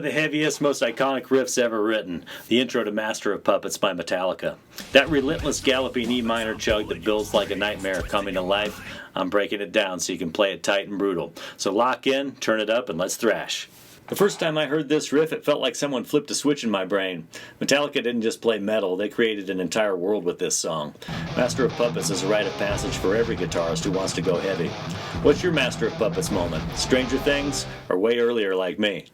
the heaviest, most iconic riffs ever written, the intro to Master of Puppets by Metallica. That relentless galloping E minor chug that builds like a nightmare coming to life, I'm breaking it down so you can play it tight and brutal. So lock in, turn it up, and let's thrash. The first time I heard this riff, it felt like someone flipped a switch in my brain. Metallica didn't just play metal, they created an entire world with this song. Master of Puppets is a rite of passage for every guitarist who wants to go heavy. What's your Master of Puppets moment? Stranger Things, or way earlier like me?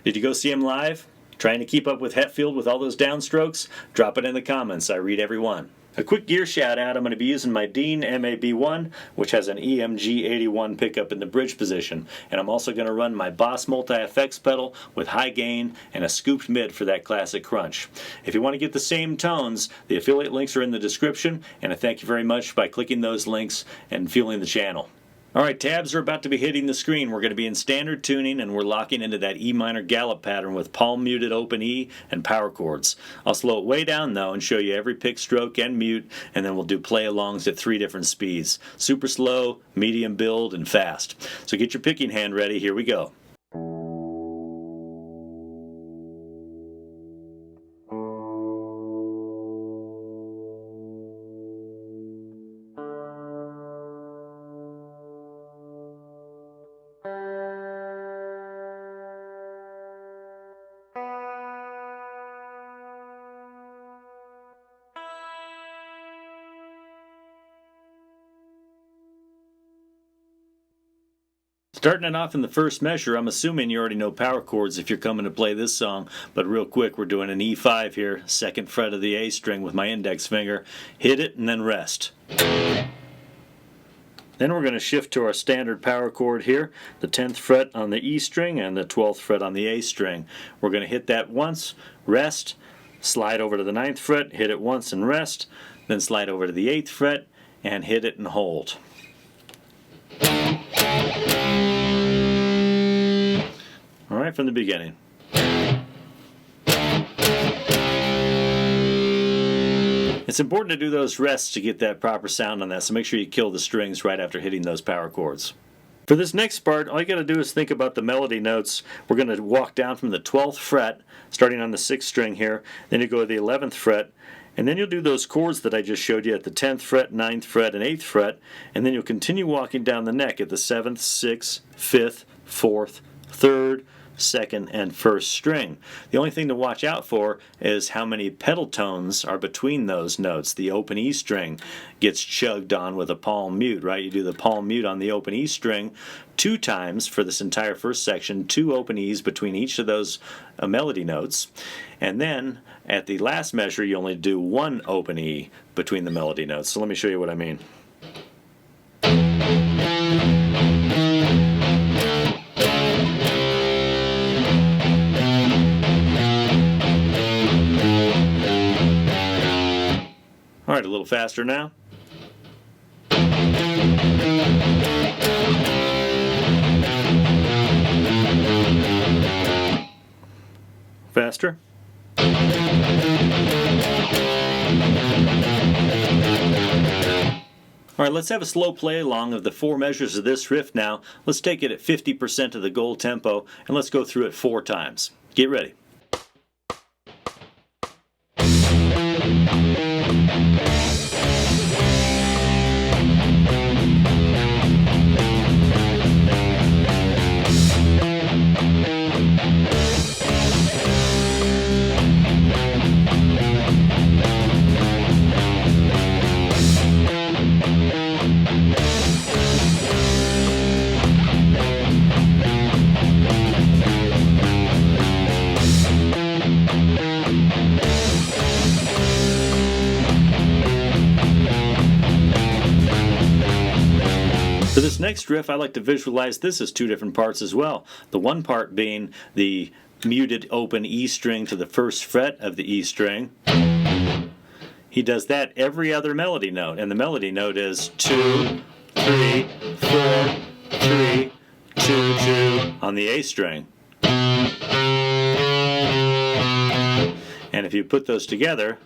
Did you go see him live? Trying to keep up with Hetfield with all those downstrokes? Drop it in the comments, I read every one. A quick gear shout out, I'm going to be using my Dean MAB1, which has an EMG81 pickup in the bridge position, and I'm also going to run my Boss Multi-Effects pedal with high gain and a scooped mid for that classic crunch. If you want to get the same tones, the affiliate links are in the description, and I thank you very much by clicking those links and fueling the channel. Alright, tabs are about to be hitting the screen. We're going to be in standard tuning and we're locking into that E minor gallop pattern with palm muted open E and power chords. I'll slow it way down though and show you every pick stroke and mute, and then we'll do play alongs at 3 different speeds. Super slow, medium build, and fast. So get your picking hand ready, here we go. Starting it off in the first measure, I'm assuming you already know power chords if you're coming to play this song, but real quick, we're doing an E5 here, 2nd fret of the A string with my index finger. Hit it and then rest. Then we're going to shift to our standard power chord here, the 10th fret on the E string and the 12th fret on the A string. We're going to hit that once, rest, slide over to the 9th fret, hit it once and rest, then slide over to the 8th fret and hit it and hold. Alright, from the beginning. It's important to do those rests to get that proper sound on that, so make sure you kill the strings right after hitting those power chords. For this next part, all you got to do is think about the melody notes. We're going to walk down from the 12th fret, starting on the 6th string here, then you go to the 11th fret, and then you'll do those chords that I just showed you at the 10th fret, 9th fret, and 8th fret, and then you'll continue walking down the neck at the 7th, 6th, 5th, 4th, 3rd, 2nd, and 1st string. The only thing to watch out for is how many pedal tones are between those notes. The open E string gets chugged on with a palm mute, right? You do the palm mute on the open E string 2 times for this entire first section, 2 open E's between each of those melody notes, and then at the last measure you only do 1 open E between the melody notes. So let me show you what I mean. Alright, a little faster now. Faster. Alright, let's have a slow play along of the 4 measures of this riff now. Let's take it at 50% of the goal tempo and let's go through it 4 times. Get ready. For this next riff, I like to visualize this as 2 different parts as well. The one part being the muted open E string to the 1st fret of the E string. He does that every other melody note, and the melody note is 2, 3, 4, 3, 2, 2 on the A string. And if you put those together,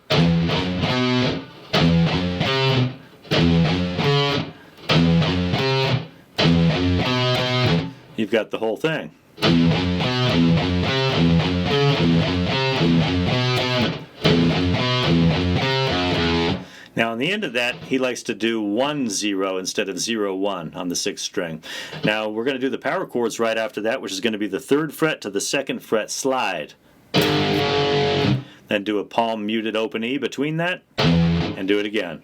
you've got the whole thing. Now on the end of that, he likes to do 1-0 instead of 0-1 on the 6th string. Now we're going to do the power chords right after that, which is going to be the 3rd fret to the 2nd fret slide. Then do a palm muted open E between that, and do it again.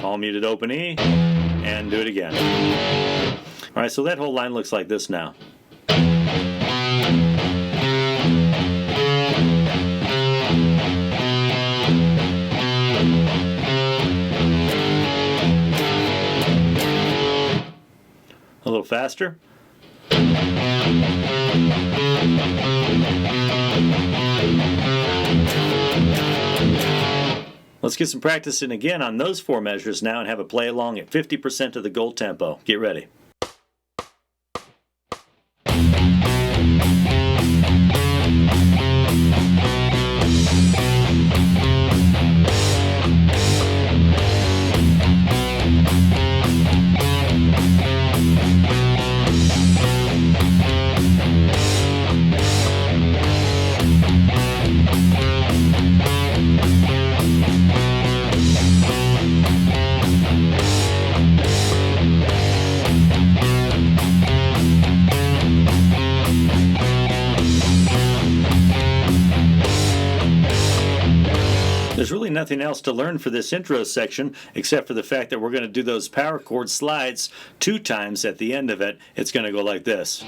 Palm muted open E, and do it again. Alright, so that whole line looks like this now. A little faster. Let's get some practice in again on those 4 measures now and have a play along at 50% of the gold tempo. Get ready. There's really nothing else to learn for this intro section except for the fact that we're going to do those power chord slides 2 times at the end of it. It's going to go like this.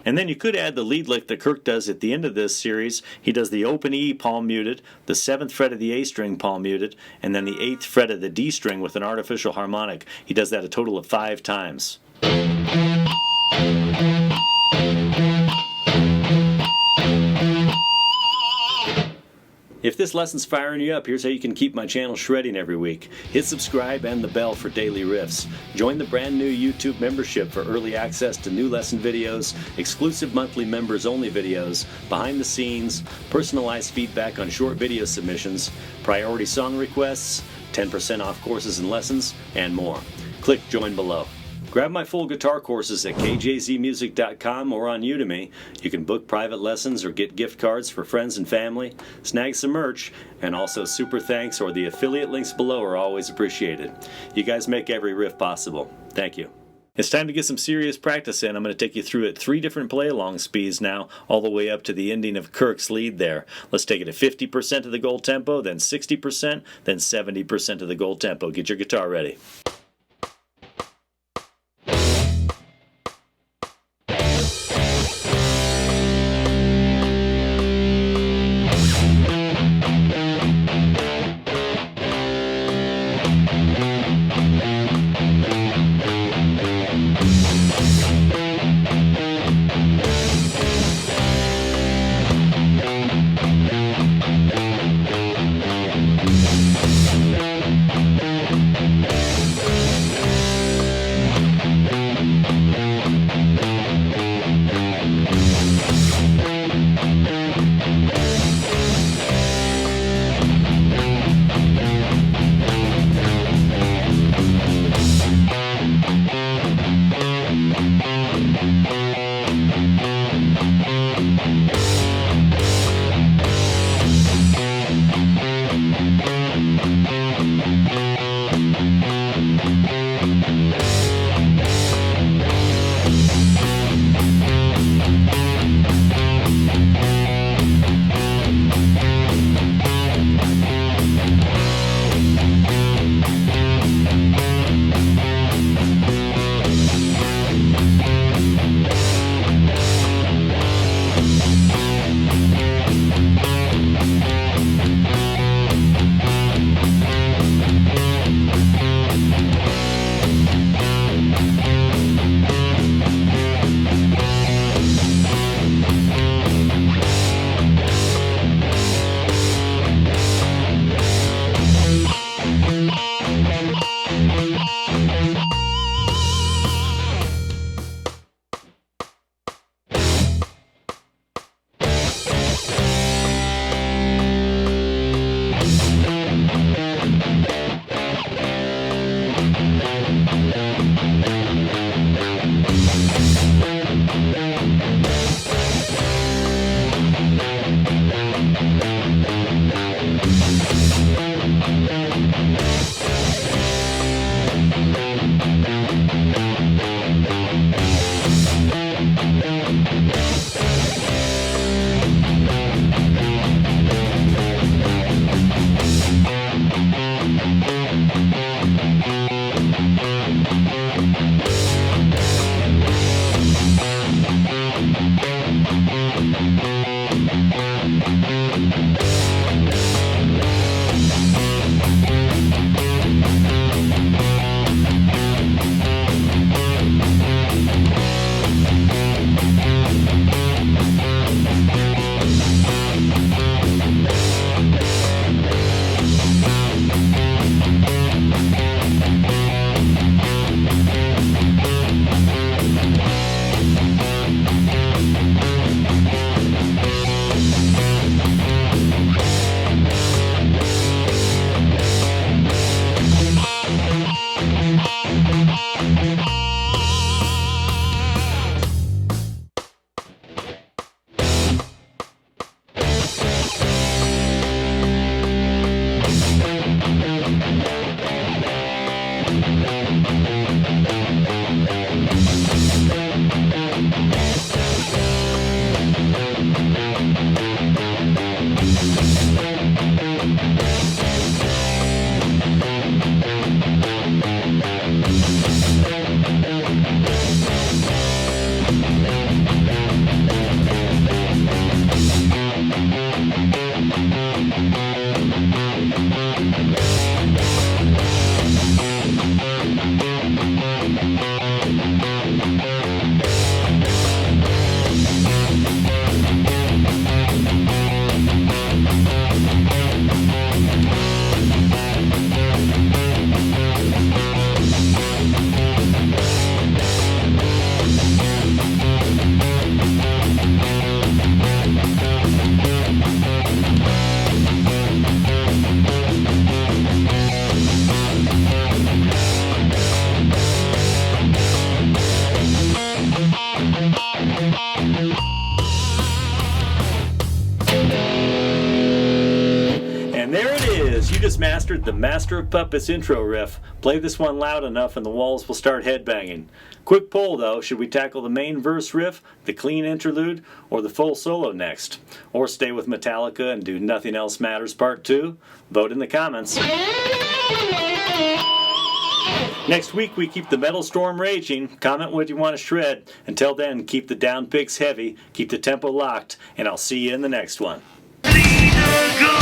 And then you could add the lead lick that Kirk does at the end of this series. He does the open E palm muted, the 7th fret of the A string palm muted, and then the 8th fret of the D string with an artificial harmonic. He does that a total of 5 times. If this lesson's firing you up, here's how you can keep my channel shredding every week. Hit subscribe and the bell for daily riffs. Join the brand new YouTube membership for early access to new lesson videos, exclusive monthly members only videos, behind the scenes, personalized feedback on short video submissions, priority song requests, 10% off courses and lessons, and more. Click join below. Grab my full guitar courses at kjzmusic.com or on Udemy. You can book private lessons or get gift cards for friends and family, snag some merch, and also super thanks or the affiliate links below are always appreciated. You guys make every riff possible. Thank you. It's time to get some serious practice in. I'm going to take you through at 3 different play-along speeds now, all the way up to the ending of Kirk's lead there. Let's take it at 50% of the gold tempo, then 60%, then 70% of the gold tempo. Get your guitar ready. mastered the Master of Puppets intro riff. Play this one loud enough and the walls will start headbanging. Quick poll though, should we tackle the main verse riff, the clean interlude, or the full solo next? Or stay with Metallica and do Nothing Else Matters Part 2? Vote in the comments. Next week we keep the metal storm raging. Comment what you want to shred. Until then, keep the down picks heavy, keep the tempo locked, and I'll see you in the next one. Leader, go!